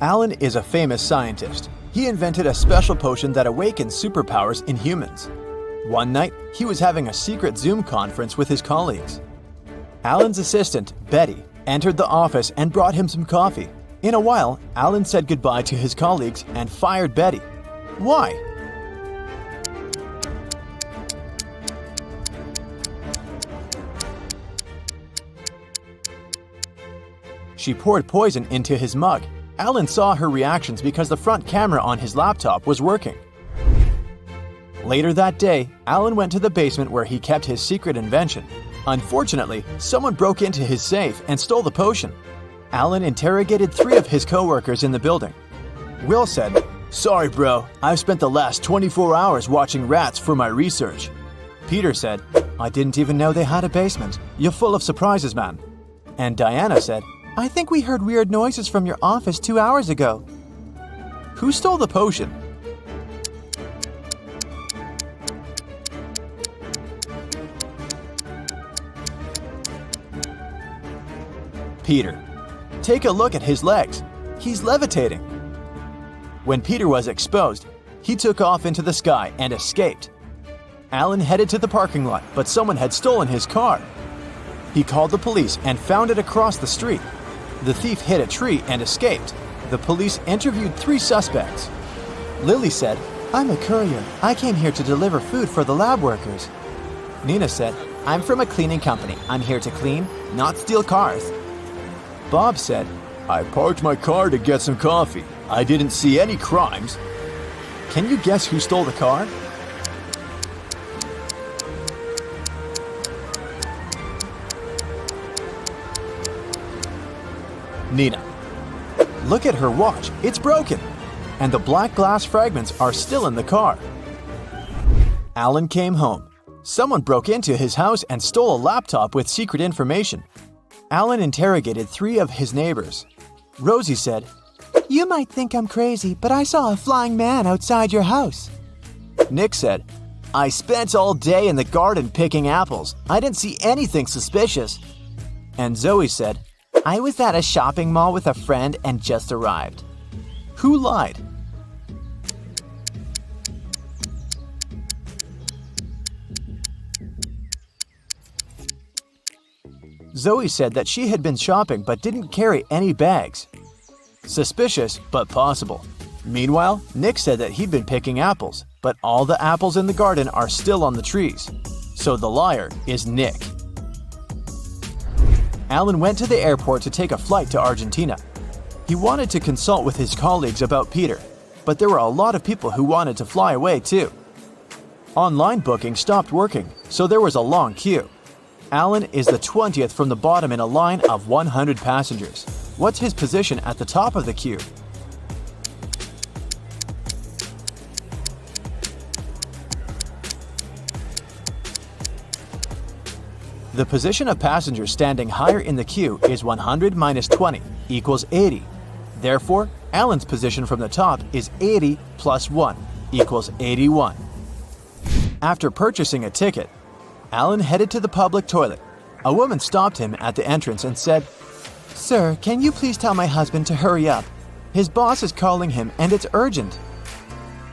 Alan is a famous scientist. He invented a special potion that awakens superpowers in humans. One night, he was having a secret Zoom conference with his colleagues. Alan's assistant, Betty, entered the office and brought him some coffee. In a while, Alan said goodbye to his colleagues and fired Betty. Why? She poured poison into his mug. Alan saw her reactions because the front camera on his laptop was working. Later that day, Alan went to the basement where he kept his secret invention. Unfortunately, someone broke into his safe and stole the potion. Alan interrogated 3 of his co-workers in the building. Will said, "Sorry bro, I've spent the last 24 hours watching rats for my research." Peter said, "I didn't even know they had a basement. You're full of surprises, man." And Diana said, "I think we heard weird noises from your office 2 hours ago." Who stole the potion? Peter. Take a look at his legs. He's levitating. When Peter was exposed, he took off into the sky and escaped. Alan headed to the parking lot, but someone had stolen his car. He called the police and found it across the street. The thief hit a tree and escaped. The police interviewed 3 suspects. Lily said, "I'm a courier. I came here to deliver food for the lab workers." Nina said, "I'm from a cleaning company. I'm here to clean, not steal cars." Bob said, "I parked my car to get some coffee. I didn't see any crimes." Can you guess who stole the car? Nina. Look at her watch. It's broken. And the black glass fragments are still in the car. Alan came home. Someone broke into his house and stole a laptop with secret information. Alan interrogated 3 of his neighbors. Rosie said, "You might think I'm crazy, but I saw a flying man outside your house." Nick said, "I spent all day in the garden picking apples. I didn't see anything suspicious." And Zoe said, "I was at a shopping mall with a friend and just arrived." Who lied? Zoe said that she had been shopping but didn't carry any bags. Suspicious, but possible. Meanwhile, Nick said that he'd been picking apples, but all the apples in the garden are still on the trees. So the liar is Nick. Alan went to the airport to take a flight to Argentina. He wanted to consult with his colleagues about Peter, but there were a lot of people who wanted to fly away too. Online booking stopped working, so there was a long queue. Alan is the 20th from the bottom in a line of 100 passengers. What's his position at the top of the queue? The position of passengers standing higher in the queue is 100 minus 20 equals 80. Therefore, Alan's position from the top is 80 plus 1 equals 81. After purchasing a ticket, Alan headed to the public toilet. A woman stopped him at the entrance and said, "Sir, can you please tell my husband to hurry up? His boss is calling him and it's urgent."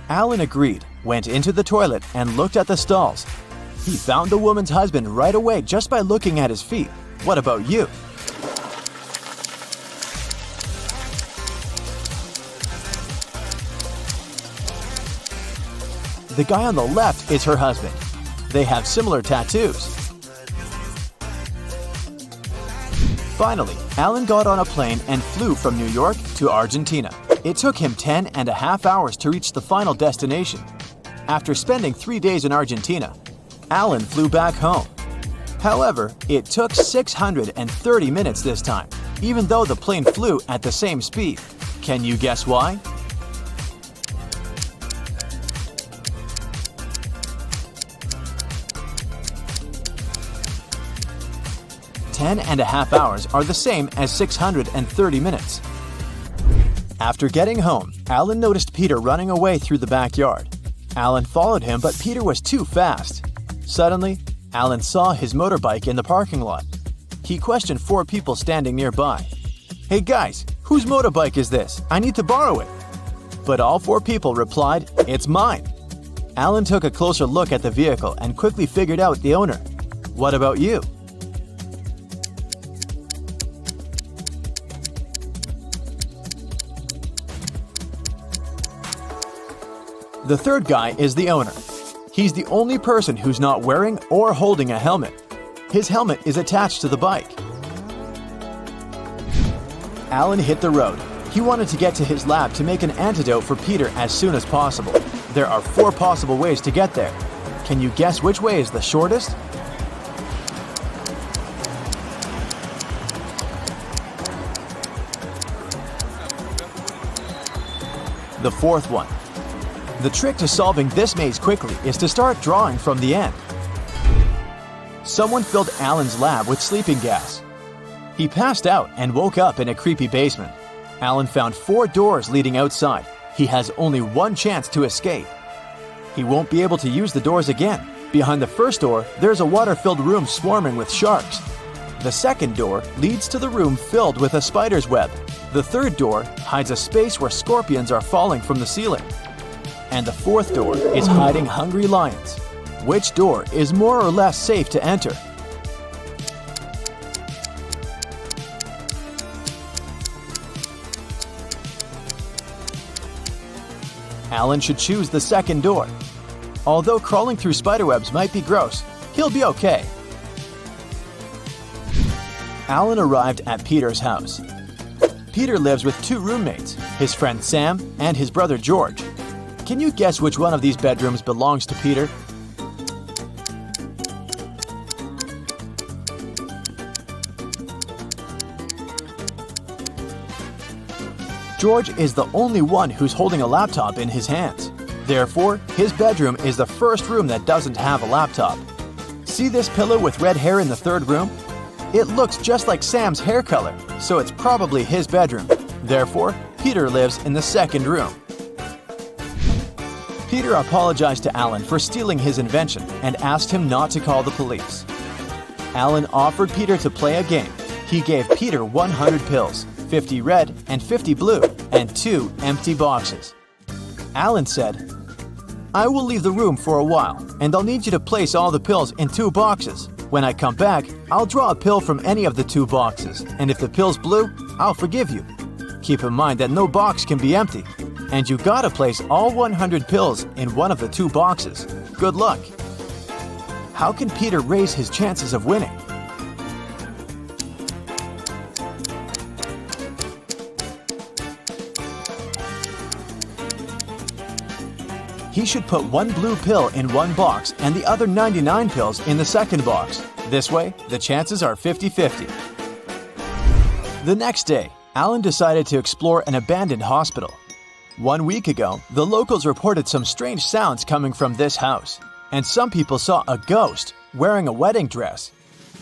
Alan agreed, went into the toilet and looked at the stalls. He found the woman's husband right away just by looking at his feet. What about you? The guy on the left is her husband. They have similar tattoos. Finally, Alan got on a plane and flew from New York to Argentina. It took him 10.5 hours to reach the final destination. After spending 3 days in Argentina, Alan flew back home. However, it took 630 minutes this time, even though the plane flew at the same speed. Can you guess why? Ten and a half hours are the same as 630 minutes. After getting home, Alan noticed Peter running away through the backyard. Alan followed him, but Peter was too fast. Suddenly, Alan saw his motorbike in the parking lot. He questioned 4 people standing nearby. "Hey guys, "Whose motorbike is this? I need to borrow it." But all 4 people replied, "It's mine." Alan took a closer look at the vehicle and quickly figured out the owner. What about you? The third guy is the owner. He's the only person who's not wearing or holding a helmet. His helmet is attached to the bike. Alan hit the road. He wanted to get to his lab to make an antidote for Peter as soon as possible. There are 4 possible ways to get there. Can you guess which way is the shortest? The 4th one. The trick to solving this maze quickly is to start drawing from the end. Someone filled Alan's lab with sleeping gas. He passed out and woke up in a creepy basement. Alan found 4 doors leading outside. He has only 1 chance to escape. He won't be able to use the doors again. Behind the first door, there's a water-filled room swarming with sharks. The second door leads to the room filled with a spider's web. The third door hides a space where scorpions are falling from the ceiling. And the 4th door is hiding hungry lions. Which door is more or less safe to enter? Alan should choose the second door. Although crawling through spiderwebs might be gross, he'll be okay. Alan arrived at Peter's house. Peter lives with 2 roommates, his friend Sam and his brother George. Can you guess which one of these bedrooms belongs to Peter? George is the only one who's holding a laptop in his hands. Therefore, his bedroom is the first room that doesn't have a laptop. See this pillow with red hair in the 3rd room? It looks just like Sam's hair color, so it's probably his bedroom. Therefore, Peter lives in the 2nd room. Peter apologized to Alan for stealing his invention and asked him not to call the police. Alan offered Peter to play a game. He gave Peter 100 pills, 50 red and 50 blue, and 2 empty boxes. Alan said, "I will leave the room for a while, and I'll need you to place all the pills in 2 boxes. When I come back, I'll draw a pill from any of the 2 boxes, and if the pill's blue, I'll forgive you. Keep in mind that no box can be empty, and you gotta place all 100 pills in one of the 2 boxes. Good luck." How can Peter raise his chances of winning? He should put 1 blue pill in 1 box and the other 99 pills in the 2nd box. This way, the chances are 50-50. The next day, Alan decided to explore an abandoned hospital. 1 week ago, the locals reported some strange sounds coming from this house, and some people saw a ghost wearing a wedding dress.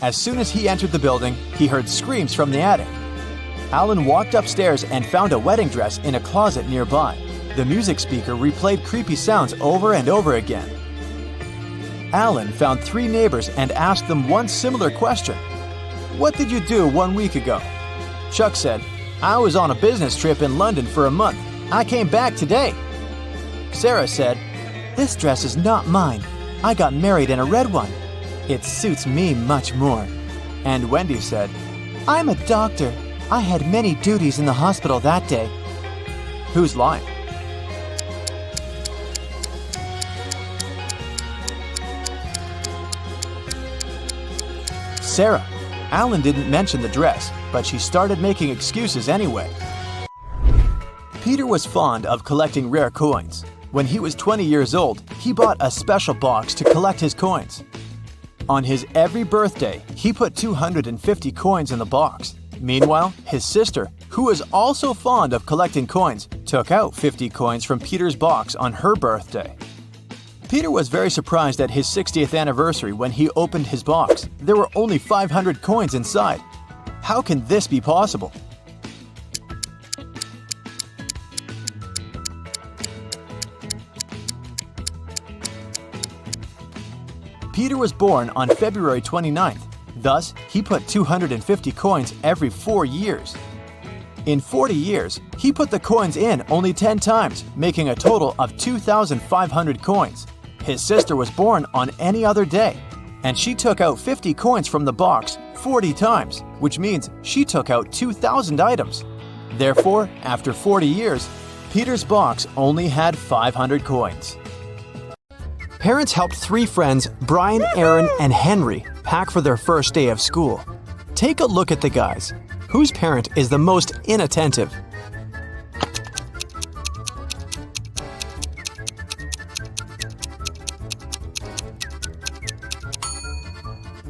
As soon as he entered the building, he heard screams from the attic. Alan walked upstairs and found a wedding dress in a closet nearby. The music speaker replayed creepy sounds over and over again. Alan found 3 neighbors and asked them one similar question. "What did you do 1 week ago?" Chuck said, "I was on a business trip in London for a month. I came back today." Sarah said, "This dress is not mine. I got married in a red one. It suits me much more." And Wendy said, "I'm a doctor. I had many duties in the hospital that day." Who's lying? Sarah. Alan didn't mention the dress, but she started making excuses anyway. Peter was fond of collecting rare coins. When he was 20 years old, he bought a special box to collect his coins. On his every birthday, he put 250 coins in the box. Meanwhile, his sister, who was also fond of collecting coins, took out 50 coins from Peter's box on her birthday. Peter was very surprised at his 60th anniversary when he opened his box. There were only 500 coins inside. How can this be possible? Peter was born on February 29th. Thus, he put 250 coins every 4 years. In 40 years, he put the coins in only 10 times, making a total of 2,500 coins. His sister was born on any other day, and she took out 50 coins from the box 40 times, which means she took out 2,000 items. Therefore, after 40 years, Peter's box only had 500 coins. Parents helped 3 friends, Brian, Aaron, and Henry, pack for their first day of school. Take a look at the guys. Whose parent is the most inattentive?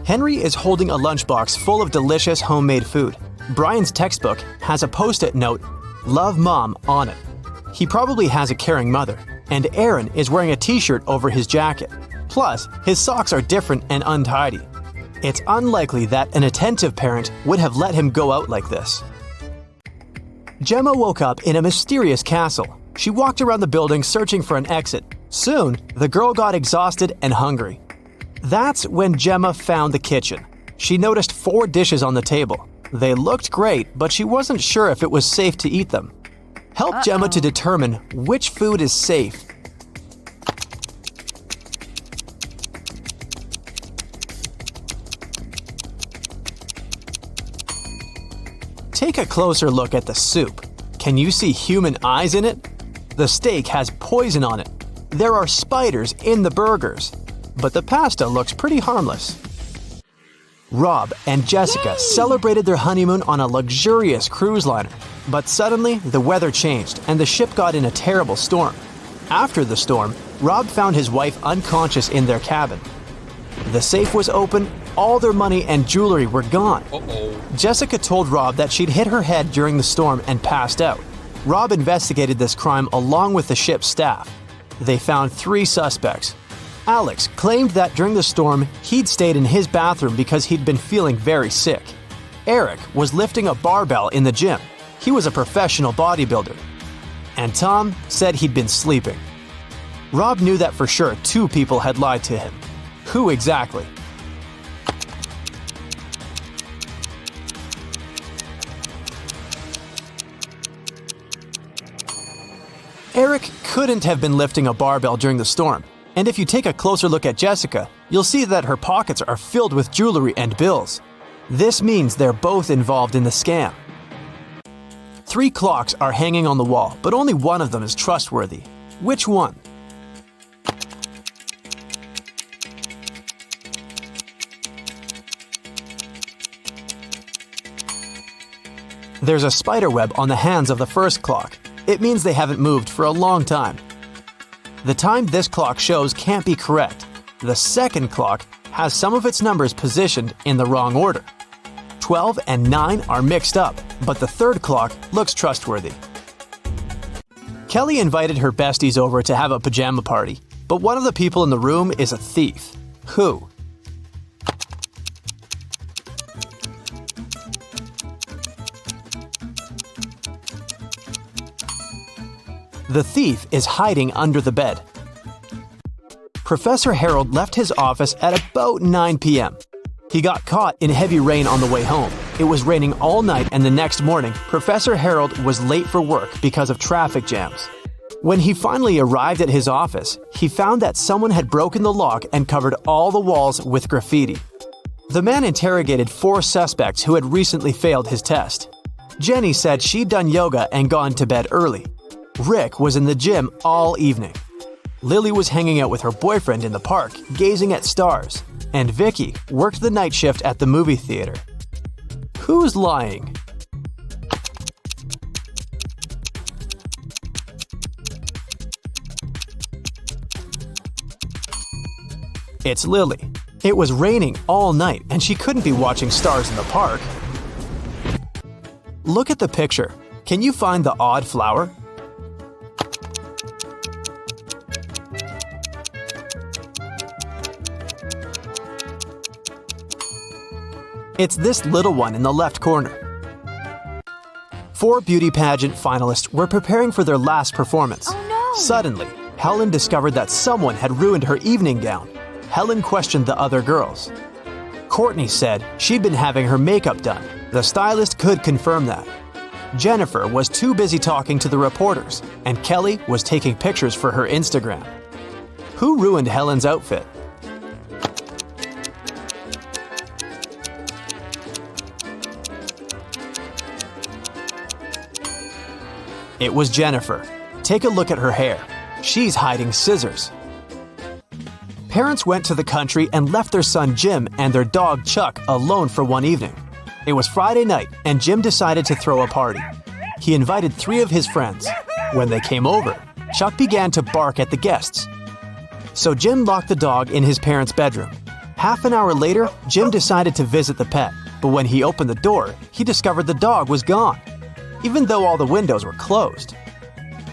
Henry is holding a lunchbox full of delicious homemade food. Brian's textbook has a post-it note, "Love Mom," on it. He probably has a caring mother. And Aaron is wearing a t-shirt over his jacket. Plus, his socks are different and untidy. It's unlikely that an attentive parent would have let him go out like this. Gemma woke up in a mysterious castle. She walked around the building searching for an exit. Soon, the girl got exhausted and hungry. That's when Gemma found the kitchen. She noticed 4 dishes on the table. They looked great, but she wasn't sure if it was safe to eat them. Help Gemma to determine which food is safe. Take a closer look at the soup. Can you see human eyes in it? The steak has poison on it. There are spiders in the burgers. But the pasta looks pretty harmless. Rob and Jessica celebrated their honeymoon on a luxurious cruise liner. But suddenly, the weather changed and the ship got in a terrible storm. After the storm, Rob found his wife unconscious in their cabin. The safe was open, all their money and jewelry were gone. Jessica told Rob that she'd hit her head during the storm and passed out. Rob investigated this crime along with the ship's staff. They found 3 suspects. Alex claimed that during the storm, he'd stayed in his bathroom because he'd been feeling very sick. Eric was lifting a barbell in the gym. He was a professional bodybuilder. And Tom said he'd been sleeping. Rob knew that for sure 2 people had lied to him. Who exactly? Eric couldn't have been lifting a barbell during the storm. And if you take a closer look at Jessica, you'll see that her pockets are filled with jewelry and bills. This means they're both involved in the scam. 3 clocks are hanging on the wall, but only one of them is trustworthy. Which one? There's a spider web on the hands of the first clock. It means they haven't moved for a long time. The time this clock shows can't be correct. The second clock has some of its numbers positioned in the wrong order. 12 and 9 are mixed up, but the third clock looks trustworthy. Kelly invited her besties over to have a pajama party, but one of the people in the room is a thief. Who? The thief is hiding under the bed. Professor Harold left his office at about 9 p.m. He got caught in heavy rain on the way home. It was raining all night, and the next morning, Professor Harold was late for work because of traffic jams. When he finally arrived at his office, he found that someone had broken the lock and covered all the walls with graffiti. The man interrogated 4 suspects who had recently failed his test. Jenny said she'd done yoga and gone to bed early. Rick was in the gym all evening. Lily was hanging out with her boyfriend in the park, gazing at stars. And Vicky worked the night shift at the movie theater. Who's lying? It's Lily. It was raining all night and she couldn't be watching stars in the park. Look at the picture. Can you find the odd flower? It's this little one in the left corner. 4 beauty pageant finalists were preparing for their last performance. Oh no! Suddenly, Helen discovered that someone had ruined her evening gown. Helen questioned the other girls. Courtney said she'd been having her makeup done. The stylist could confirm that. Jennifer was too busy talking to the reporters, and Kelly was taking pictures for her Instagram. Who ruined Helen's outfit? It was Jennifer. Take a look at her hair. She's hiding scissors. Parents went to the country and left their son Jim and their dog Chuck alone for one evening. It was Friday night, and Jim decided to throw a party. He invited 3 of his friends. When they came over, Chuck began to bark at the guests. So Jim locked the dog in his parents' bedroom. Half an hour later, Jim decided to visit the pet, but when he opened the door, he discovered the dog was gone, even though all the windows were closed.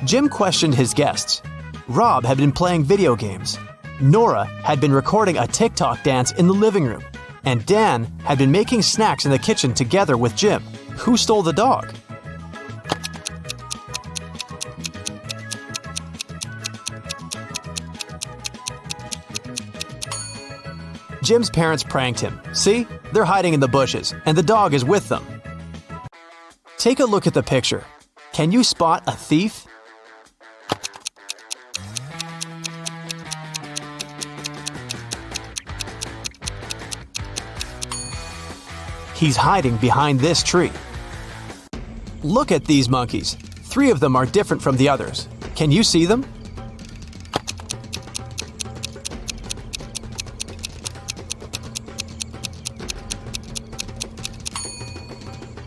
Jim questioned his guests. Rob had been playing video games. Nora had been recording a TikTok dance in the living room. And Dan had been making snacks in the kitchen together with Jim. Who stole the dog? Jim's parents pranked him. See? They're hiding in the bushes, and the dog is with them. Take a look at the picture. Can you spot a thief? He's hiding behind this tree. Look at these monkeys. 3 of them are different from the others. Can you see them?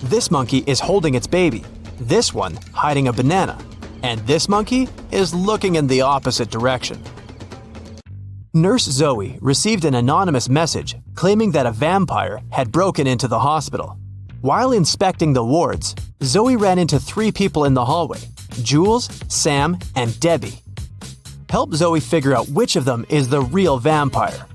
This monkey is holding its baby, this one hiding a banana, and this monkey is looking in the opposite direction. Nurse Zoe received an anonymous message claiming that a vampire had broken into the hospital. While inspecting the wards, Zoe ran into 3 people in the hallway: Jules, Sam, and Debbie. Help Zoe figure out which of them is the real vampire.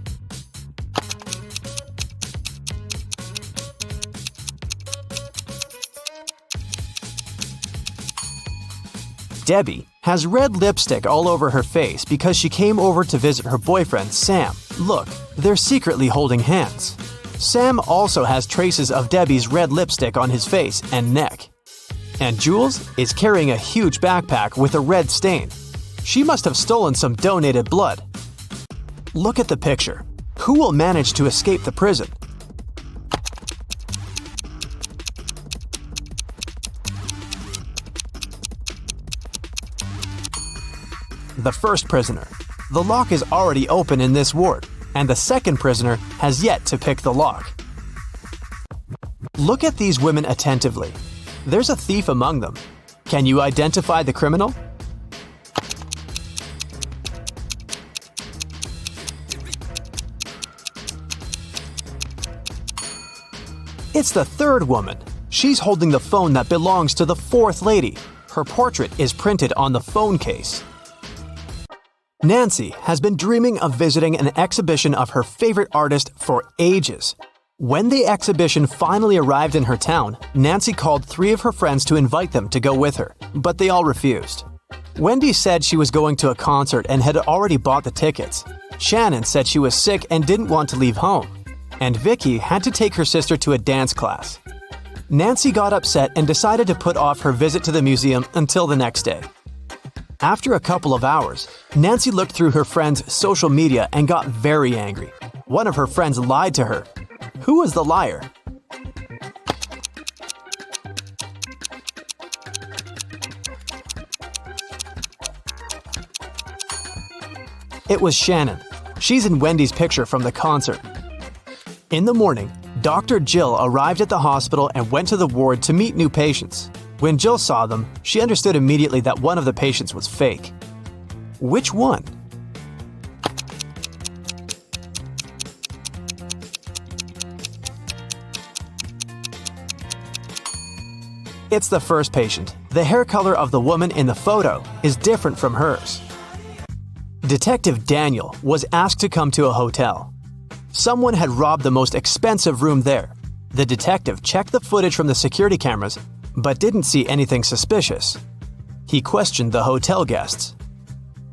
Debbie has red lipstick all over her face because she came over to visit her boyfriend, Sam. Look, they're secretly holding hands. Sam also has traces of Debbie's red lipstick on his face and neck. And Jules is carrying a huge backpack with a red stain. She must have stolen some donated blood. Look at the picture. Who will manage to escape the prison? The first prisoner. The lock is already open in this ward, and the second prisoner has yet to pick the lock. Look at these women attentively. There's a thief among them. Can you identify the criminal? It's the third woman. She's holding the phone that belongs to the fourth lady. Her portrait is printed on the phone case. Nancy has been dreaming of visiting an exhibition of her favorite artist for ages. When the exhibition finally arrived in her town, Nancy called 3 of her friends to invite them to go with her, but they all refused. Wendy said she was going to a concert and had already bought the tickets. Shannon said she was sick and didn't want to leave home. And Vicky had to take her sister to a dance class. Nancy got upset and decided to put off her visit to the museum until the next day. After a couple of hours, Nancy looked through her friend's social media and got very angry. One of her friends lied to her. Who was the liar? It was Shannon. She's in Wendy's picture from the concert. In the morning, Dr. Jill arrived at the hospital and went to the ward to meet new patients. When Jill saw them, she understood immediately that one of the patients was fake. Which one? It's the first patient. The hair color of the woman in the photo is different from hers. Detective Daniel was asked to come to a hotel. Someone had robbed the most expensive room there. The detective checked the footage from the security cameras, but didn't see anything suspicious. He questioned the hotel guests.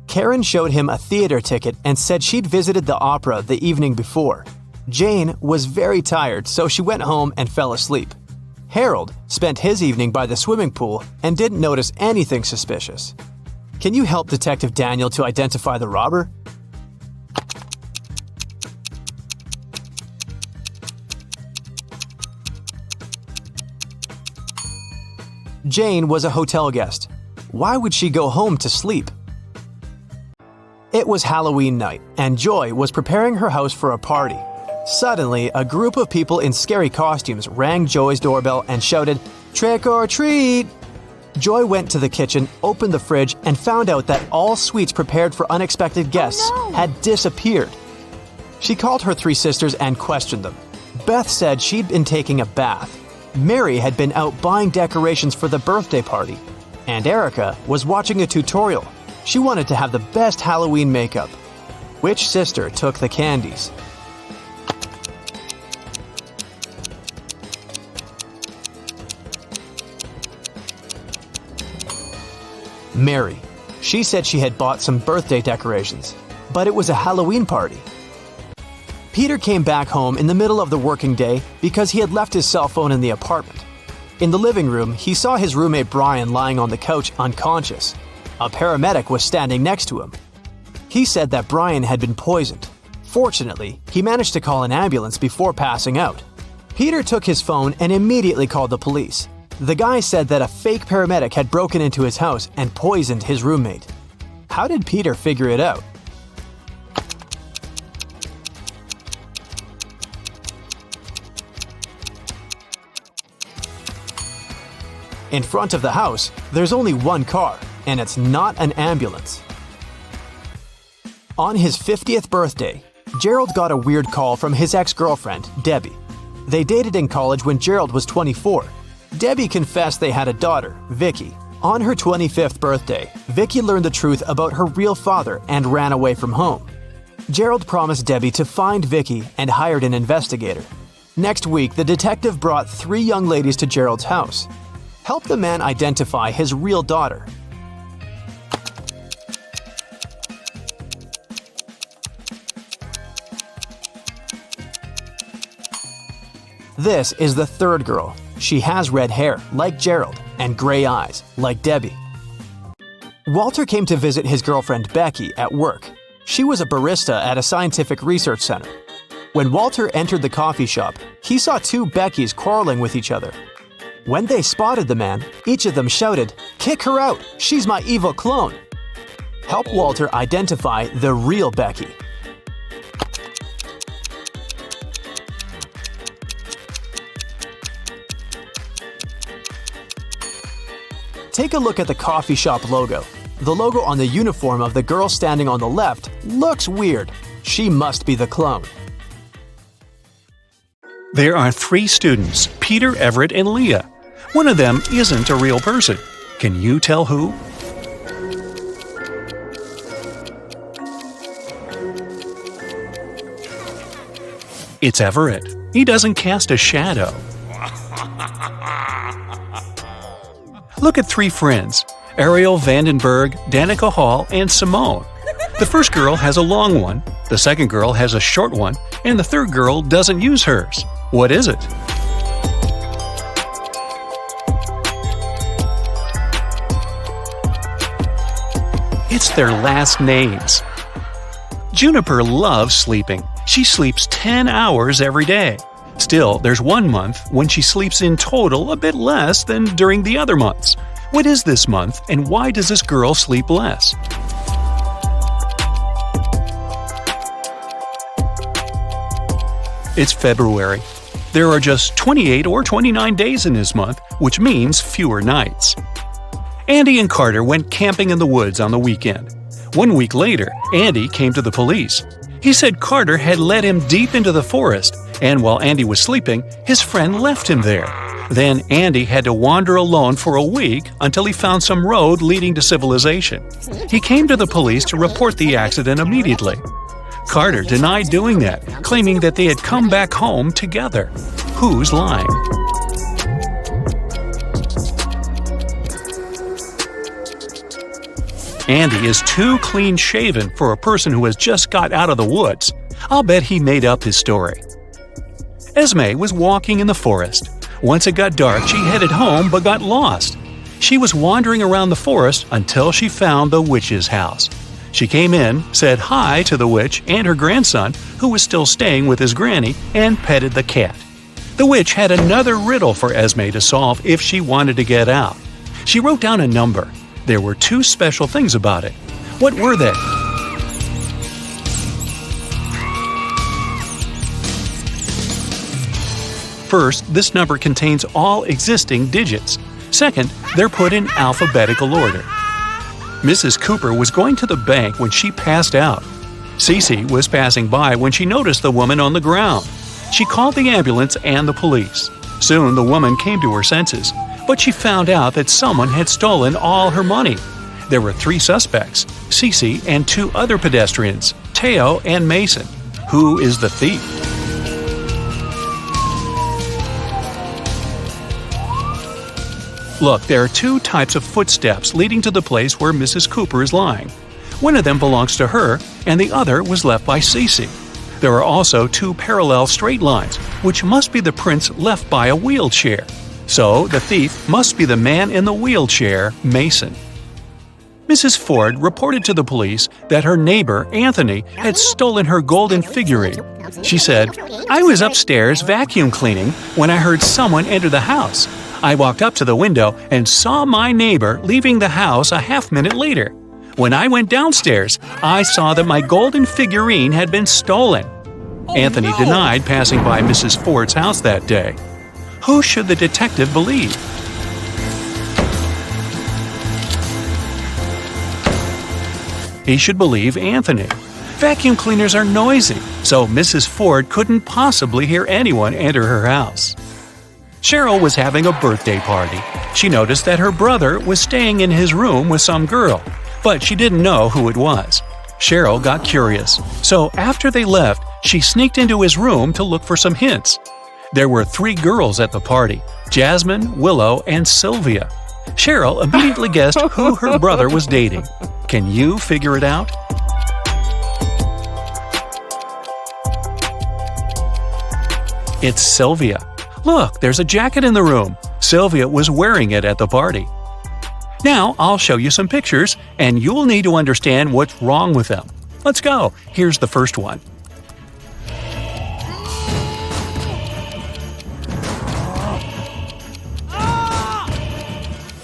Karen showed him a theater ticket and said she'd visited the opera the evening before. Jane was very tired, so she went home and fell asleep. Harold spent his evening by the swimming pool and didn't notice anything suspicious. Can you help Detective Daniel to identify the robber? Jane was a hotel guest. Why would she go home to sleep? It was Halloween night, and Joy was preparing her house for a party. Suddenly, a group of people in scary costumes rang Joy's doorbell and shouted, "Trick or treat!" Joy went to the kitchen, opened the fridge, and found out that all sweets prepared for unexpected guests had disappeared. She called her 3 sisters and questioned them. Beth said she'd been taking a bath. Mary had been out buying decorations for the birthday party. And Erica was watching a tutorial. She wanted to have the best Halloween makeup. Which sister took the candies? Mary. She said she had bought some birthday decorations, but it was a Halloween party. Peter came back home in the middle of the working day because he had left his cell phone in the apartment. In the living room, he saw his roommate Brian lying on the couch unconscious. A paramedic was standing next to him. He said that Brian had been poisoned. Fortunately, he managed to call an ambulance before passing out. Peter took his phone and immediately called the police. The guy said that a fake paramedic had broken into his house and poisoned his roommate. How did Peter figure it out? In front of the house, there's only one car, and it's not an ambulance. On his 50th birthday, Gerald got a weird call from his ex-girlfriend, Debbie. They dated in college when Gerald was 24. Debbie confessed they had a daughter, Vicky. On her 25th birthday, Vicky learned the truth about her real father and ran away from home. Gerald promised Debbie to find Vicky and hired an investigator. Next week, the detective brought 3 young ladies to Gerald's house. Help the man identify his real daughter. This is the third girl. She has red hair, like Gerald, and gray eyes, like Debbie. Walter came to visit his girlfriend Becky at work. She was a barista at a scientific research center. When Walter entered the coffee shop, he saw 2 Beckys quarreling with each other. When they spotted the man, each of them shouted, "Kick her out! She's my evil clone!" Help Walter identify the real Becky. Take a look at the coffee shop logo. The logo on the uniform of the girl standing on the left looks weird. She must be the clone. There are 3 students, Peter, Everett, and Leah. One of them isn't a real person. Can you tell who? It's Everett. He doesn't cast a shadow. Look at 3 friends, Ariel Vandenberg, Danica Hall, and Simone. The first girl has a long one, the second girl has a short one, and the third girl doesn't use hers. What is it? It's their last names. Juniper loves sleeping. She sleeps 10 hours every day. Still, there's 1 month when she sleeps in total a bit less than during the other months. What is this month, and why does this girl sleep less? It's February. There are just 28 or 29 days in this month, which means fewer nights. Andy and Carter went camping in the woods on the weekend. 1 week later, Andy came to the police. He said Carter had led him deep into the forest, and while Andy was sleeping, his friend left him there. Then Andy had to wander alone for a week until he found some road leading to civilization. He came to the police to report the accident immediately. Carter denied doing that, claiming that they had come back home together. Who's lying? Andy is too clean-shaven for a person who has just got out of the woods. I'll bet he made up his story. Esme was walking in the forest. Once it got dark, she headed home but got lost. She was wandering around the forest until she found the witch's house. She came in, said hi to the witch and her grandson, who was still staying with his granny, and petted the cat. The witch had another riddle for Esme to solve if she wanted to get out. She wrote down a number. There were 2 special things about it. What were they? First, this number contains all existing digits. Second, they're put in alphabetical order. Mrs. Cooper was going to the bank when she passed out. Cece was passing by when she noticed the woman on the ground. She called the ambulance and the police. Soon the woman came to her senses, but she found out that someone had stolen all her money. There were 3 suspects, Cece and 2 other pedestrians, Teo and Mason. Who is the thief? Look, there are 2 types of footsteps leading to the place where Mrs. Cooper is lying. One of them belongs to her, and the other was left by Cece. There are also 2 parallel straight lines, which must be the prints left by a wheelchair. So, the thief must be the man in the wheelchair, Mason. Mrs. Ford reported to the police that her neighbor, Anthony, had stolen her golden figurine. She said, "I was upstairs vacuum cleaning when I heard someone enter the house. I walked up to the window and saw my neighbor leaving the house a half-minute later. When I went downstairs, I saw that my golden figurine had been stolen." Anthony denied passing by Mrs. Ford's house that day. Who should the detective believe? He should believe Anthony. Vacuum cleaners are noisy, so Mrs. Ford couldn't possibly hear anyone enter her house. Cheryl was having a birthday party. She noticed that her brother was staying in his room with some girl, but she didn't know who it was. Cheryl got curious, so after they left, she sneaked into his room to look for some hints. There were 3 girls at the party, Jasmine, Willow, and Sylvia. Cheryl immediately guessed who her brother was dating. Can you figure it out? It's Sylvia. Look, there's a jacket in the room. Sylvia was wearing it at the party. Now, I'll show you some pictures, and you'll need to understand what's wrong with them. Let's go. Here's the first one.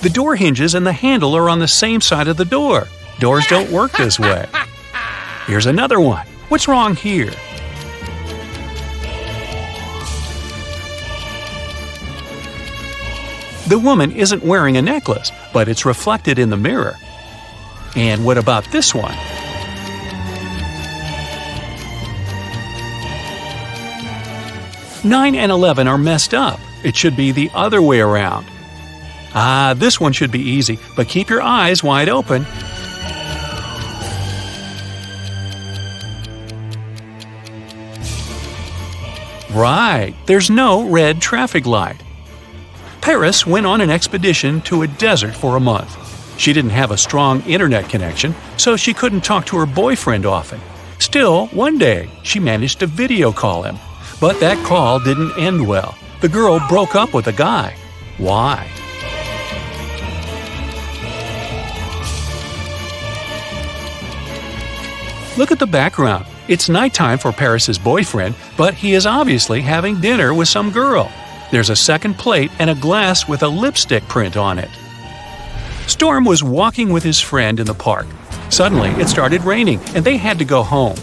The door hinges and the handle are on the same side of the door. Doors don't work this way. Here's another one. What's wrong here? The woman isn't wearing a necklace, but it's reflected in the mirror. And what about this one? Nine and 11 are messed up. It should be the other way around. This one should be easy, but keep your eyes wide open. Right, there's no red traffic light. Paris went on an expedition to a desert for a month. She didn't have a strong internet connection, so she couldn't talk to her boyfriend often. Still, one day, she managed to video call him. But that call didn't end well. The girl broke up with the guy. Why? Look at the background. It's nighttime for Paris's boyfriend, but he is obviously having dinner with some girl. There's a second plate and a glass with a lipstick print on it. Storm was walking with his friend in the park. Suddenly, it started raining, and they had to go home.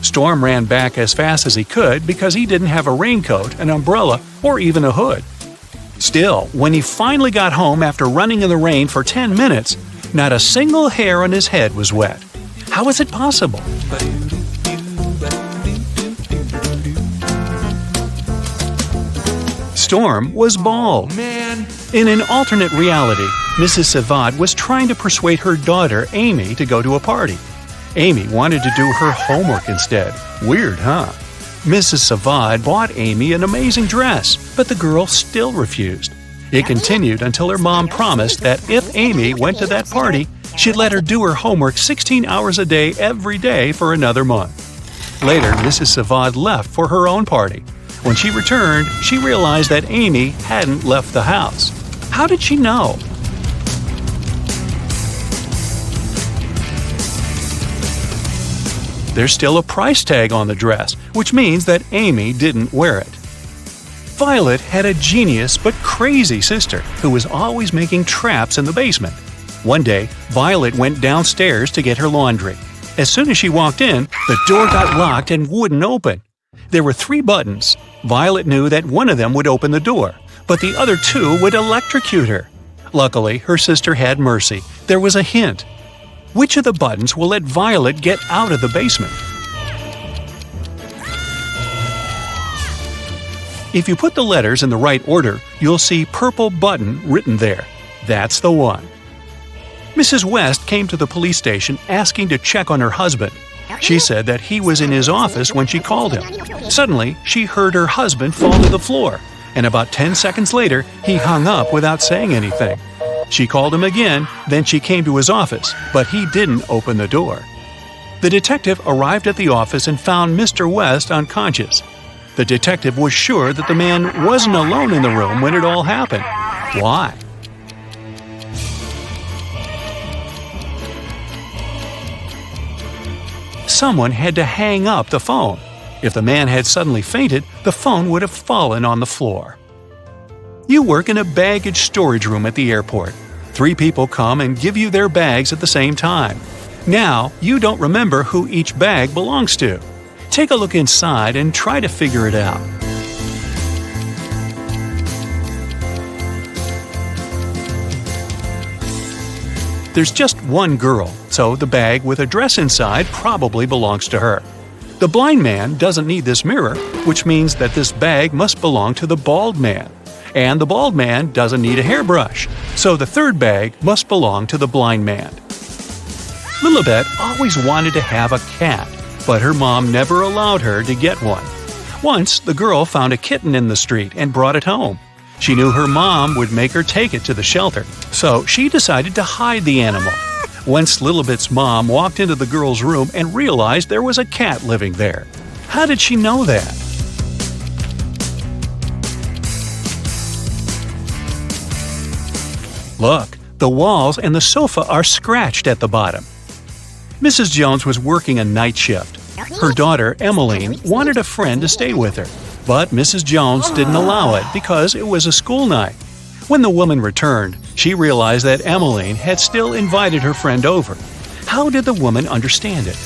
Storm ran back as fast as he could because he didn't have a raincoat, an umbrella, or even a hood. Still, when he finally got home after running in the rain for 10 minutes, not a single hair on his head was wet. How is it possible? Storm was bald. In an alternate reality, Mrs. Savad was trying to persuade her daughter, Amy, to go to a party. Amy wanted to do her homework instead. Weird, huh? Mrs. Savad bought Amy an amazing dress, but the girl still refused. It continued until her mom promised that if Amy went to that party, she'd let her do her homework 16 hours a day every day for another month. Later, Mrs. Savad left for her own party. When she returned, she realized that Amy hadn't left the house. How did she know? There's still a price tag on the dress, which means that Amy didn't wear it. Violet had a genius but crazy sister who was always making traps in the basement. One day, Violet went downstairs to get her laundry. As soon as she walked in, the door got locked and wouldn't open. There were 3 buttons. Violet knew that one of them would open the door, but the other 2 would electrocute her. Luckily, her sister had mercy. There was a hint. Which of the buttons will let Violet get out of the basement? If you put the letters in the right order, you'll see purple button written there. That's the one. Mrs. West came to the police station asking to check on her husband. She said that he was in his office when she called him. Suddenly, she heard her husband fall to the floor, and about 10 seconds later, he hung up without saying anything. She called him again, then she came to his office, but he didn't open the door. The detective arrived at the office and found Mr. West unconscious. The detective was sure that the man wasn't alone in the room when it all happened. Why? Someone had to hang up the phone. If the man had suddenly fainted, the phone would have fallen on the floor. You work in a baggage storage room at the airport. 3 people come and give you their bags at the same time. Now, you don't remember who each bag belongs to. Take a look inside and try to figure it out. There's just one girl, so the bag with a dress inside probably belongs to her. The blind man doesn't need this mirror, which means that this bag must belong to the bald man. And the bald man doesn't need a hairbrush, so the third bag must belong to the blind man. Lilibet always wanted to have a cat, but her mom never allowed her to get one. Once, the girl found a kitten in the street and brought it home. She knew her mom would make her take it to the shelter, so she decided to hide the animal. Once Lilibet's mom walked into the girl's room and realized there was a cat living there. How did she know that? Look, the walls and the sofa are scratched at the bottom. Mrs. Jones was working a night shift. Her daughter, Emmeline, wanted a friend to stay with her, but Mrs. Jones didn't allow it because it was a school night. When the woman returned, she realized that Emmeline had still invited her friend over. How did the woman understand it?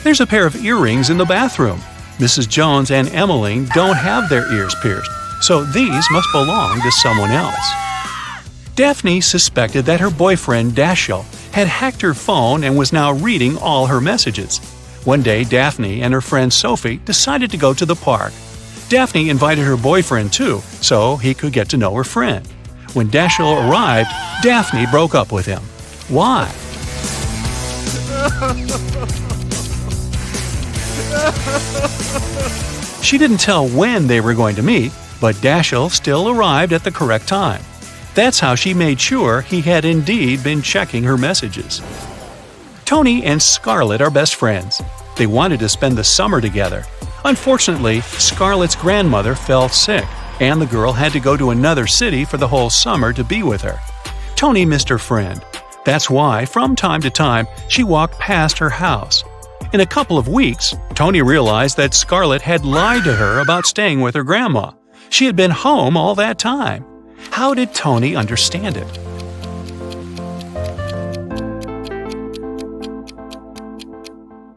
There's a pair of earrings in the bathroom. Mrs. Jones and Emmeline don't have their ears pierced, so these must belong to someone else. Daphne suspected that her boyfriend, Dashiell, had hacked her phone and was now reading all her messages. One day, Daphne and her friend Sophie decided to go to the park. Daphne invited her boyfriend too, so he could get to know her friend. When Dashiell arrived, Daphne broke up with him. Why? She didn't tell when they were going to meet, but Dashiell still arrived at the correct time. That's how she made sure he had indeed been checking her messages. Tony and Scarlett are best friends. They wanted to spend the summer together. Unfortunately, Scarlett's grandmother fell sick, and the girl had to go to another city for the whole summer to be with her. Tony missed her friend. That's why, from time to time, she walked past her house. In a couple of weeks, Tony realized that Scarlett had lied to her about staying with her grandma. She had been home all that time. How did Tony understand it?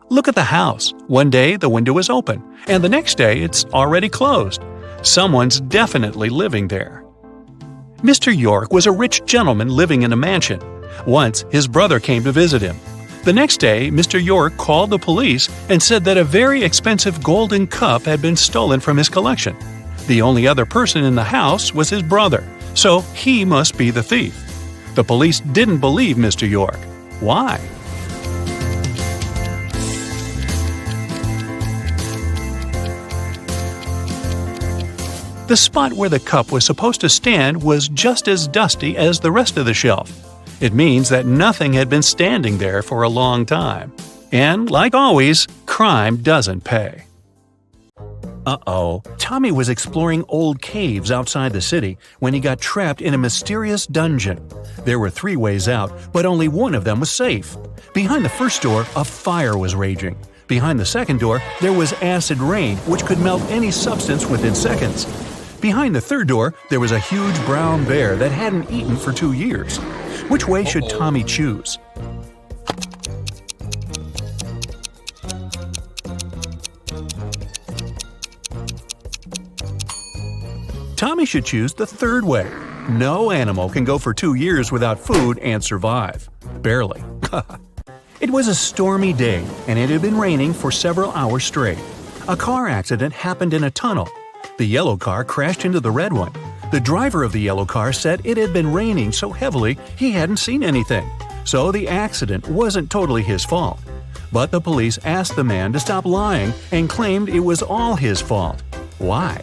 Look at the house. One day the window is open, and the next day it's already closed. Someone's definitely living there. Mr. York was a rich gentleman living in a mansion. Once, his brother came to visit him. The next day, Mr. York called the police and said that a very expensive golden cup had been stolen from his collection. The only other person in the house was his brother, so he must be the thief. The police didn't believe Mr. York. Why? The spot where the cup was supposed to stand was just as dusty as the rest of the shelf. It means that nothing had been standing there for a long time. And, like always, crime doesn't pay. Tommy was exploring old caves outside the city when he got trapped in a mysterious dungeon. There were 3 ways out, but only one of them was safe. Behind the first door, a fire was raging. Behind the second door, there was acid rain, which could melt any substance within seconds. Behind the third door, there was a huge brown bear that hadn't eaten for 2 years. Which way should Tommy choose? Tommy should choose the third way. No animal can go for 2 years without food and survive. Barely. It was a stormy day, and it had been raining for several hours straight. A car accident happened in a tunnel. The yellow car crashed into the red one. The driver of the yellow car said it had been raining so heavily he hadn't seen anything, so the accident wasn't totally his fault. But the police asked the man to stop lying and claimed it was all his fault. Why?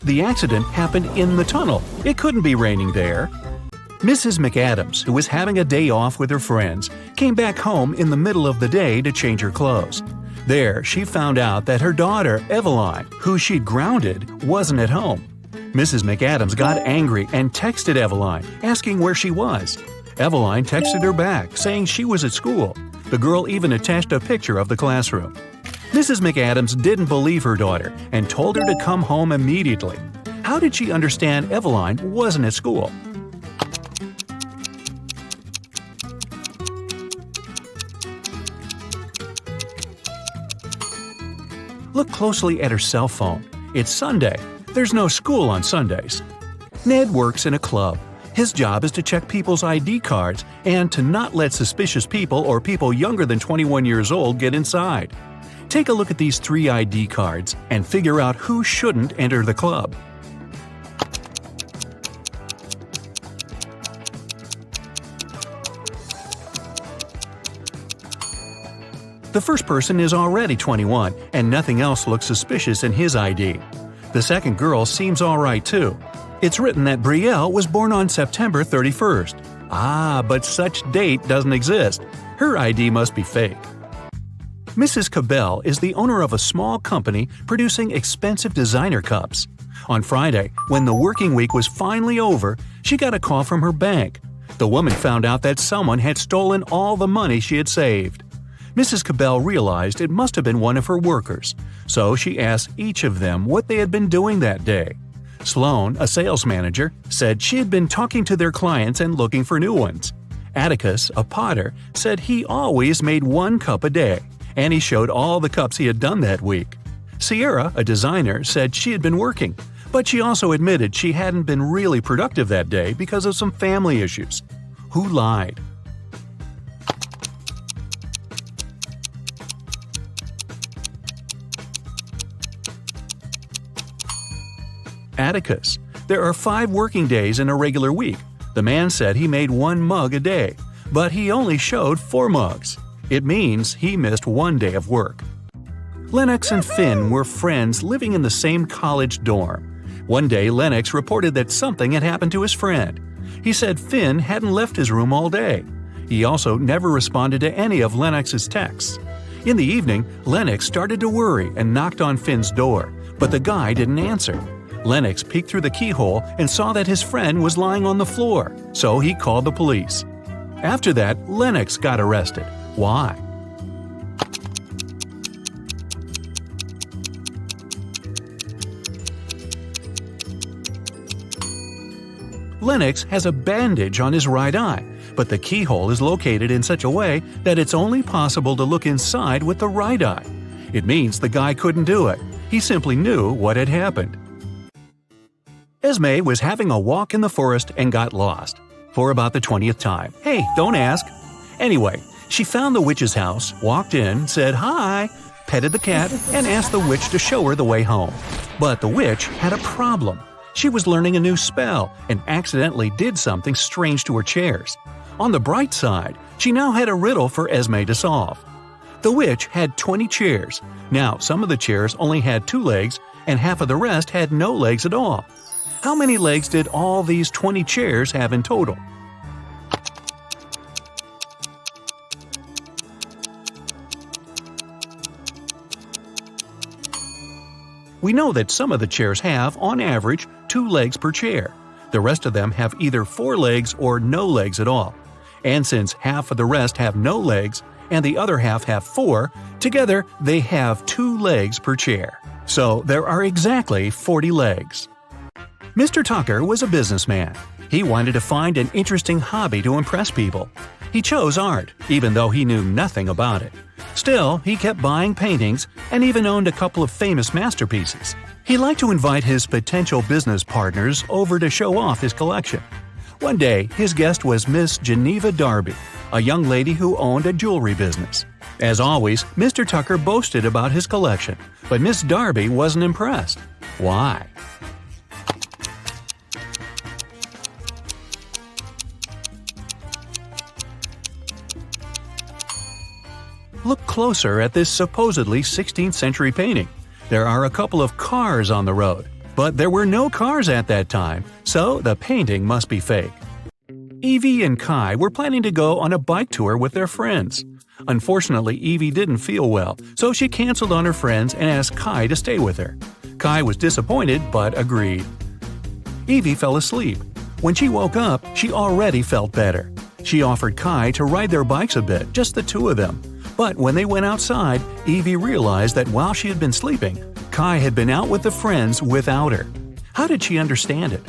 The accident happened in the tunnel. It couldn't be raining there. Mrs. McAdams, who was having a day off with her friends, came back home in the middle of the day to change her clothes. There, she found out that her daughter, Eveline, who she'd grounded, wasn't at home. Mrs. McAdams got angry and texted Eveline, asking where she was. Eveline texted her back, saying she was at school. The girl even attached a picture of the classroom. Mrs. McAdams didn't believe her daughter and told her to come home immediately. How did she understand Eveline wasn't at school? Look closely at her cell phone. It's Sunday. There's no school on Sundays. Ned works in a club. His job is to check people's ID cards and to not let suspicious people or people younger than 21 years old get inside. Take a look at these 3 ID cards and figure out who shouldn't enter the club. The first person is already 21, and nothing else looks suspicious in his ID. The second girl seems alright too. It's written that Brielle was born on September 31st. But such date doesn't exist. Her ID must be fake. Mrs. Cabell is the owner of a small company producing expensive designer cups. On Friday, when the working week was finally over, she got a call from her bank. The woman found out that someone had stolen all the money she had saved. Mrs. Cabell realized it must have been one of her workers, so she asked each of them what they had been doing that day. Sloan, a sales manager, said she had been talking to their clients and looking for new ones. Atticus, a potter, said he always made 1 cup a day, and he showed all the cups he had done that week. Sierra, a designer, said she had been working, but she also admitted she hadn't been really productive that day because of some family issues. Who lied? Atticus. There are 5 working days in a regular week. The man said he made 1 mug a day, but he only showed 4 mugs. It means he missed 1 day of work. Lennox and Finn were friends living in the same college dorm. One day, Lennox reported that something had happened to his friend. He said Finn hadn't left his room all day. He also never responded to any of Lennox's texts. In the evening, Lennox started to worry and knocked on Finn's door, but the guy didn't answer. Lennox peeked through the keyhole and saw that his friend was lying on the floor, so he called the police. After that, Lennox got arrested. Why? Lennox has a bandage on his right eye, but the keyhole is located in such a way that it's only possible to look inside with the right eye. It means the guy couldn't do it. He simply knew what had happened. Esme was having a walk in the forest and got lost. For about the 20th time. Hey, don't ask. Anyway, she found the witch's house, walked in, said hi, petted the cat, and asked the witch to show her the way home. But the witch had a problem. She was learning a new spell and accidentally did something strange to her chairs. On the bright side, she now had a riddle for Esme to solve. The witch had 20 chairs. Now, some of the chairs only had 2 legs, and half of the rest had no legs at all. How many legs did all these 20 chairs have in total? We know that some of the chairs have, on average, 2 legs per chair. The rest of them have either 4 legs or no legs at all. And since half of the rest have no legs and the other half have 4, together they have 2 legs per chair. So there are exactly 40 legs. Mr. Tucker was a businessman. He wanted to find an interesting hobby to impress people. He chose art, even though he knew nothing about it. Still, he kept buying paintings and even owned a couple of famous masterpieces. He liked to invite his potential business partners over to show off his collection. One day, his guest was Miss Geneva Darby, a young lady who owned a jewelry business. As always, Mr. Tucker boasted about his collection, but Miss Darby wasn't impressed. Why? Look closer at this supposedly 16th century painting. There are a couple of cars on the road, but there were no cars at that time, so the painting must be fake. Evie and Kai were planning to go on a bike tour with their friends. Unfortunately, Evie didn't feel well, so she canceled on her friends and asked Kai to stay with her. Kai was disappointed but agreed. Evie fell asleep. When she woke up, she already felt better. She offered Kai to ride their bikes a bit, just the two of them. But when they went outside, Evie realized that while she had been sleeping, Kai had been out with the friends without her. How did she understand it?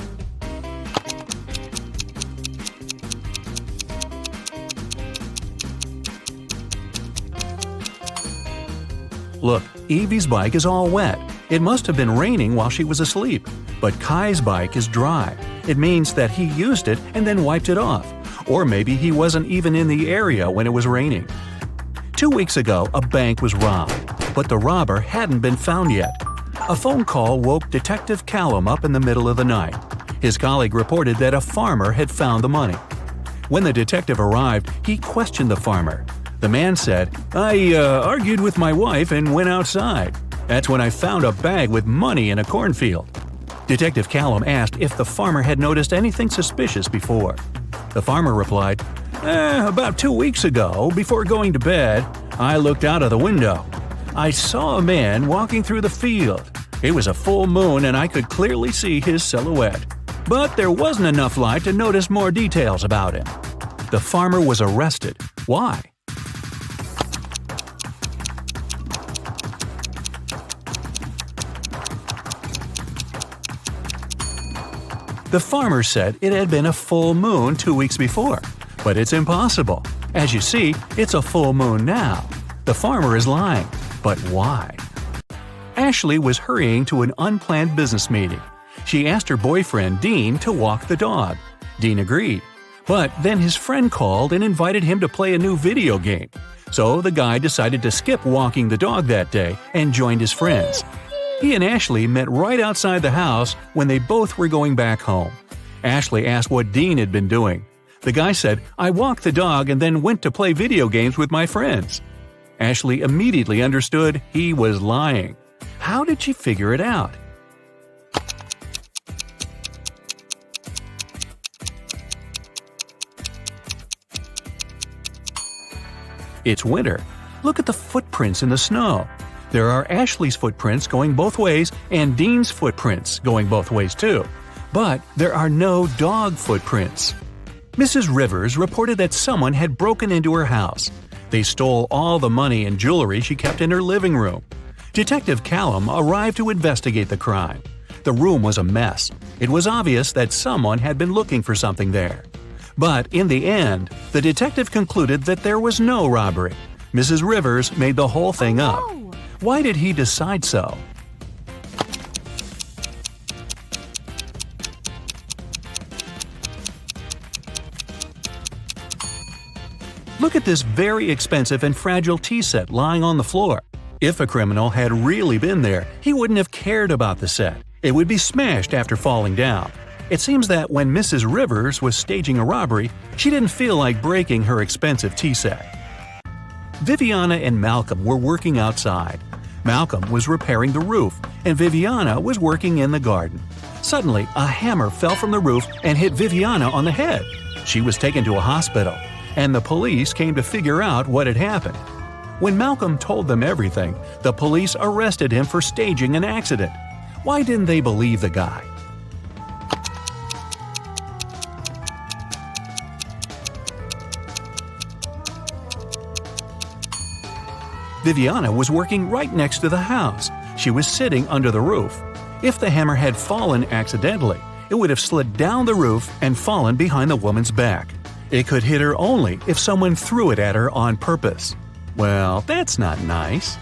Look, Evie's bike is all wet. It must have been raining while she was asleep. But Kai's bike is dry. It means that he used it and then wiped it off. Or maybe he wasn't even in the area when it was raining. 2 weeks ago, a bank was robbed, but the robber hadn't been found yet. A phone call woke Detective Callum up in the middle of the night. His colleague reported that a farmer had found the money. When the detective arrived, he questioned the farmer. The man said, "I argued with my wife and went outside. That's when I found a bag with money in a cornfield." Detective Callum asked if the farmer had noticed anything suspicious before. The farmer replied, "About 2 weeks ago, before going to bed, I looked out of the window. I saw a man walking through the field. It was a full moon and I could clearly see his silhouette. But there wasn't enough light to notice more details about him." The farmer was arrested. Why? The farmer said it had been a full moon 2 weeks before. But it's impossible. As you see, it's a full moon now. The farmer is lying. But why? Ashley was hurrying to an unplanned business meeting. She asked her boyfriend, Dean, to walk the dog. Dean agreed. But then his friend called and invited him to play a new video game. So the guy decided to skip walking the dog that day and joined his friends. He and Ashley met right outside the house when they both were going back home. Ashley asked what Dean had been doing. The guy said, "I walked the dog and then went to play video games with my friends." Ashley immediately understood he was lying. How did she figure it out? It's winter. Look at the footprints in the snow. There are Ashley's footprints going both ways and Dean's footprints going both ways too. But there are no dog footprints. Mrs. Rivers reported that someone had broken into her house. They stole all the money and jewelry she kept in her living room. Detective Callum arrived to investigate the crime. The room was a mess. It was obvious that someone had been looking for something there. But in the end, the detective concluded that there was no robbery. Mrs. Rivers made the whole thing up. Why did he decide so? Look at this very expensive and fragile tea set lying on the floor. If a criminal had really been there, he wouldn't have cared about the set. It would be smashed after falling down. It seems that when Mrs. Rivers was staging a robbery, she didn't feel like breaking her expensive tea set. Viviana and Malcolm were working outside. Malcolm was repairing the roof, and Viviana was working in the garden. Suddenly, a hammer fell from the roof and hit Viviana on the head. She was taken to a hospital, and the police came to figure out what had happened. When Malcolm told them everything, the police arrested him for staging an accident. Why didn't they believe the guy? Viviana was working right next to the house. She was sitting under the roof. If the hammer had fallen accidentally, it would have slid down the roof and fallen behind the woman's back. It could hit her only if someone threw it at her on purpose. Well, that's not nice.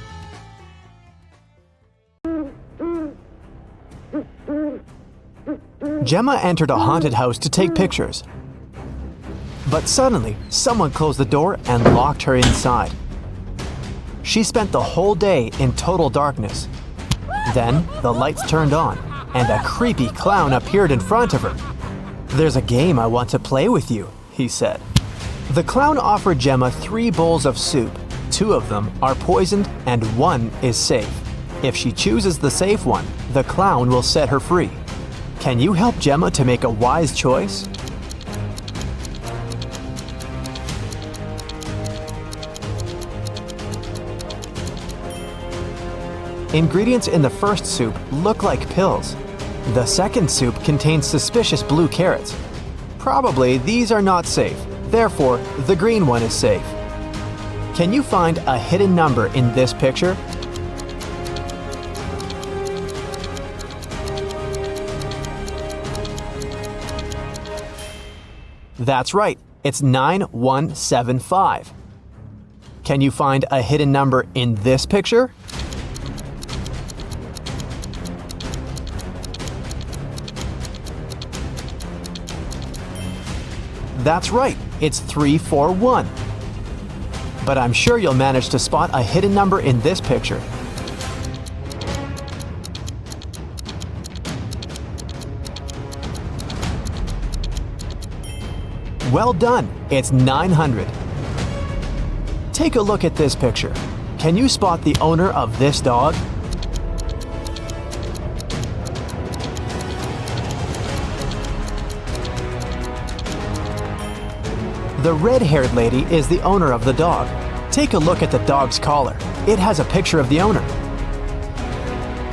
Gemma entered a haunted house to take pictures. But suddenly, someone closed the door and locked her inside. She spent the whole day in total darkness. Then, the lights turned on, and a creepy clown appeared in front of her. "There's a game I want to play with you," he said. The clown offered Gemma 3 bowls of soup. 2 of them are poisoned and 1 is safe. If she chooses the safe one, the clown will set her free. Can you help Gemma to make a wise choice? Ingredients in the first soup look like pills. The second soup contains suspicious blue carrots. Probably these are not safe, therefore the green one is safe. Can you find a hidden number in this picture? That's right, it's 9175. Can you find a hidden number in this picture? That's right, it's 341. But I'm sure you'll manage to spot a hidden number in this picture. Well done, it's 900. Take a look at this picture. Can you spot the owner of this dog? The red-haired lady is the owner of the dog. Take a look at the dog's collar. It has a picture of the owner.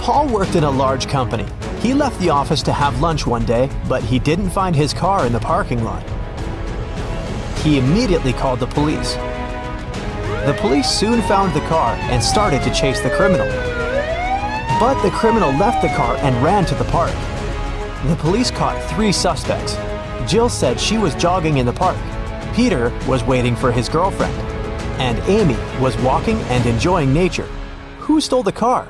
Paul worked in a large company. He left the office to have lunch one day, but he didn't find his car in the parking lot. He immediately called the police. The police soon found the car and started to chase the criminal. But the criminal left the car and ran to the park. The police caught 3 suspects. Jill said she was jogging in the park. Peter was waiting for his girlfriend, and Amy was walking and enjoying nature. Who stole the car?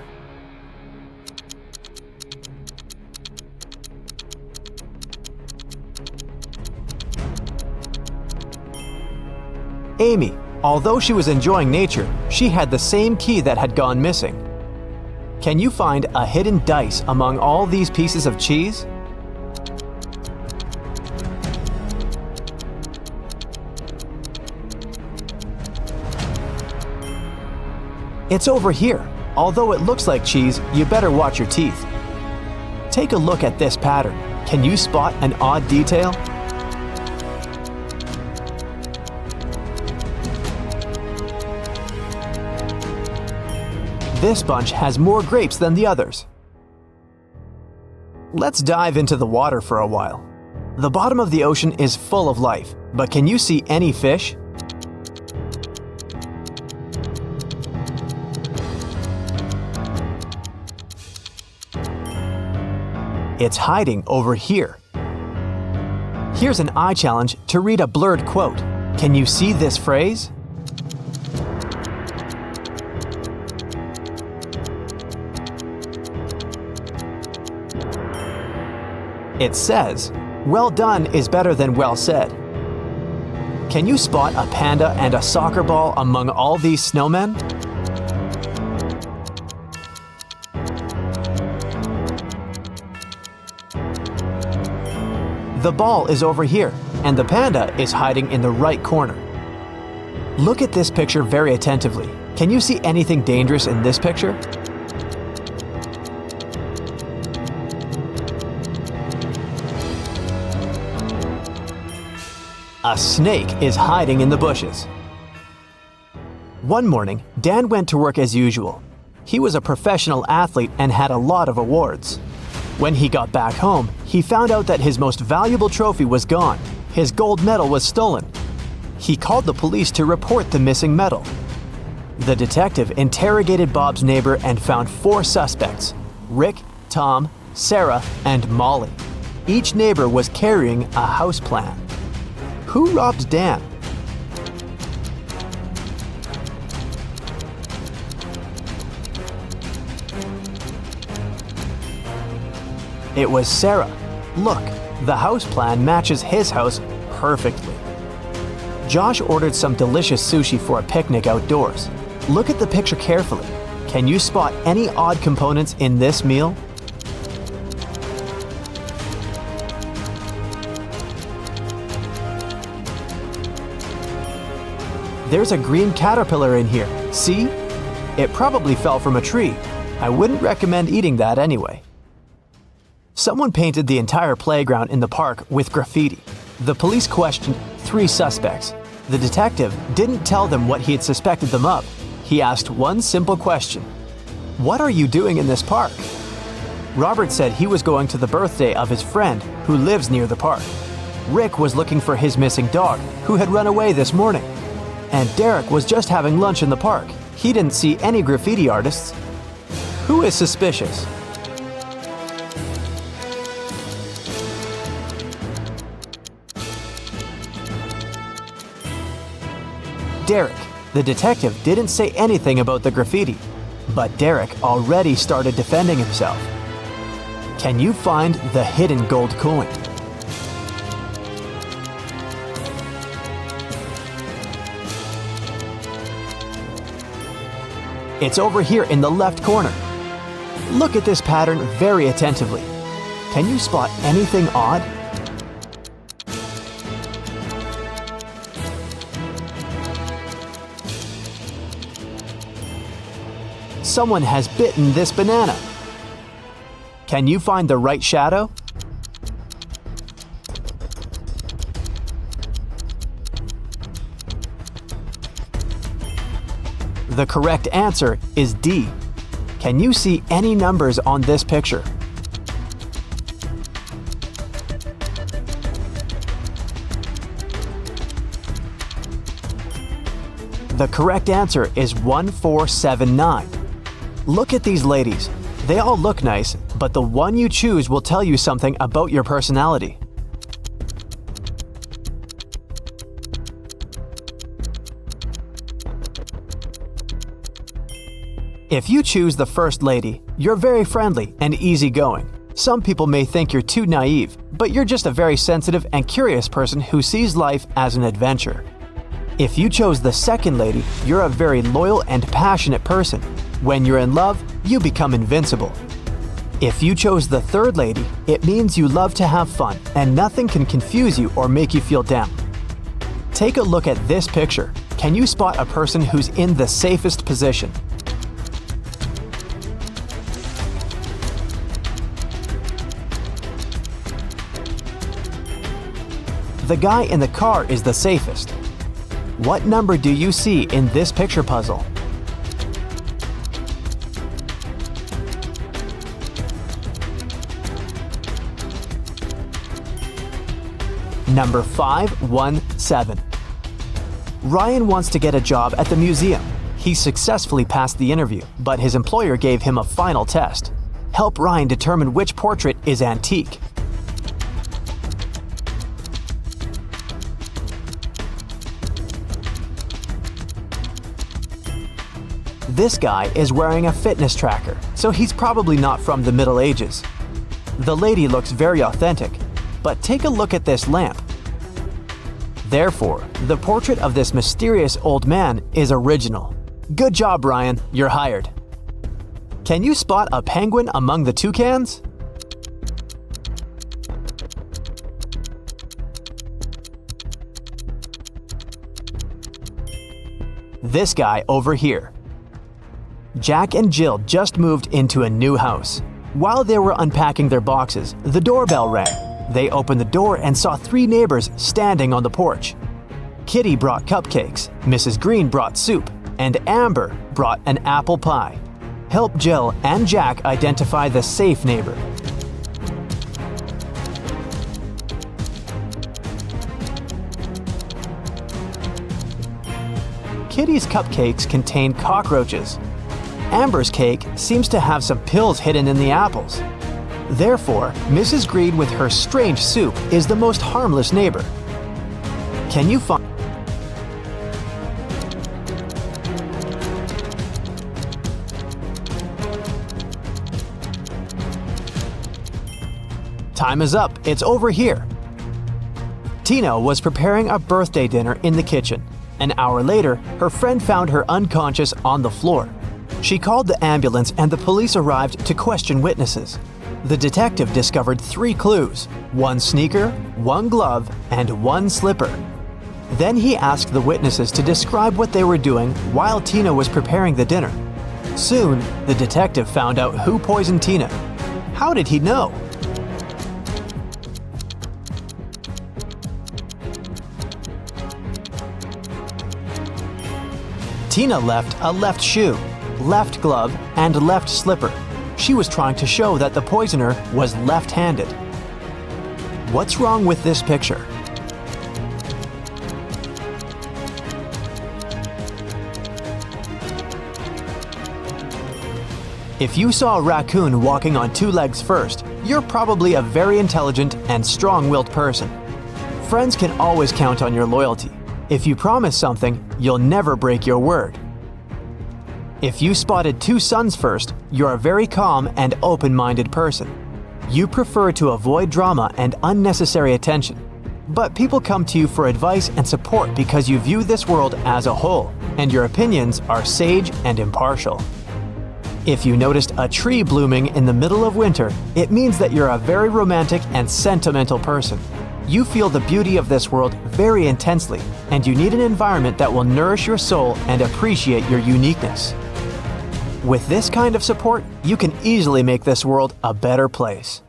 Amy. Although she was enjoying nature, she had the same key that had gone missing. Can you find a hidden dice among all these pieces of cheese? It's over here. Although it looks like cheese, you better watch your teeth. Take a look at this pattern. Can you spot an odd detail? This bunch has more grapes than the others. Let's dive into the water for a while. The bottom of the ocean is full of life, but can you see any fish? It's hiding over here. Here's an eye challenge to read a blurred quote. Can you see this phrase? It says, "Well done is better than well said." Can you spot a panda and a soccer ball among all these snowmen? The ball is over here, and the panda is hiding in the right corner. Look at this picture very attentively. Can you see anything dangerous in this picture? A snake is hiding in the bushes. One morning, Dan went to work as usual. He was a professional athlete and had a lot of awards. When he got back home, he found out that his most valuable trophy was gone. His gold medal was stolen. He called the police to report the missing medal. The detective interrogated Bob's neighbor and found 4 suspects: Rick, Tom, Sarah, and Molly. Each neighbor was carrying a house plan. Who robbed Dan? It was Sarah. Look, the house plan matches his house perfectly. Josh ordered some delicious sushi for a picnic outdoors. Look at the picture carefully. Can you spot any odd components in this meal? There's a green caterpillar in here. See? It probably fell from a tree. I wouldn't recommend eating that anyway. Someone painted the entire playground in the park with graffiti. The police questioned 3 suspects. The detective didn't tell them what he had suspected them of. He asked one simple question: "What are you doing in this park?" Robert said he was going to the birthday of his friend who lives near the park. Rick was looking for his missing dog, who had run away this morning. And Derek was just having lunch in the park. He didn't see any graffiti artists. Who is suspicious? Derek. The detective didn't say anything about the graffiti, but Derek already started defending himself. Can you find the hidden gold coin? It's over here in the left corner. Look at this pattern very attentively. Can you spot anything odd? Someone has bitten this banana. Can you find the right shadow? The correct answer is D. Can you see any numbers on this picture? The correct answer is 1479. Look at these ladies. They all look nice, but the one you choose will tell you something about your personality. If you choose the first lady, you're very friendly and easygoing. Some people may think you're too naive, but you're just a very sensitive and curious person who sees life as an adventure. If you chose the second lady, you're a very loyal and passionate person. When you're in love, you become invincible. If you chose the third lady, it means you love to have fun and nothing can confuse you or make you feel down. Take a look at this picture. Can you spot a person who's in the safest position? The guy in the car is the safest. What number do you see in this picture puzzle? Number 517. Ryan wants to get a job at the museum. He successfully passed the interview, but his employer gave him a final test. Help Ryan determine which portrait is antique. This guy is wearing a fitness tracker, so he's probably not from the Middle Ages. The lady looks very authentic, but take a look at this lamp. Therefore, the portrait of this mysterious old man is original. Good job, Ryan, you're hired. Can you spot a penguin among the toucans? This guy over here. Jack and Jill just moved into a new house. While they were unpacking their boxes, the doorbell rang. They opened the door and saw 3 neighbors standing on the porch. Kitty brought cupcakes, Mrs. Green brought soup, and Amber brought an apple pie. Help Jill and Jack identify the safe neighbor. Kitty's cupcakes contain cockroaches. Amber's cake seems to have some pills hidden in the apples. Therefore, Mrs. Green with her strange soup is the most harmless neighbor. Can you find... Time is up. It's over here. Tina was preparing a birthday dinner in the kitchen. An hour later, her friend found her unconscious on the floor. She called the ambulance and the police arrived to question witnesses. The detective discovered 3 clues: 1 sneaker, 1 glove, and 1 slipper. Then he asked the witnesses to describe what they were doing while Tina was preparing the dinner. Soon, the detective found out who poisoned Tina. How did he know? Tina left a left shoe, left glove, and left slipper. She was trying to show that the poisoner was left-handed. What's wrong with this picture? If you saw a raccoon walking on 2 legs first, you're probably a very intelligent and strong-willed person. Friends can always count on your loyalty. If you promise something, you'll never break your word. If you spotted 2 suns first, you're a very calm and open-minded person. You prefer to avoid drama and unnecessary attention. But people come to you for advice and support because you view this world as a whole, and your opinions are sage and impartial. If you noticed a tree blooming in the middle of winter, it means that you're a very romantic and sentimental person. You feel the beauty of this world very intensely, and you need an environment that will nourish your soul and appreciate your uniqueness. With this kind of support, you can easily make this world a better place.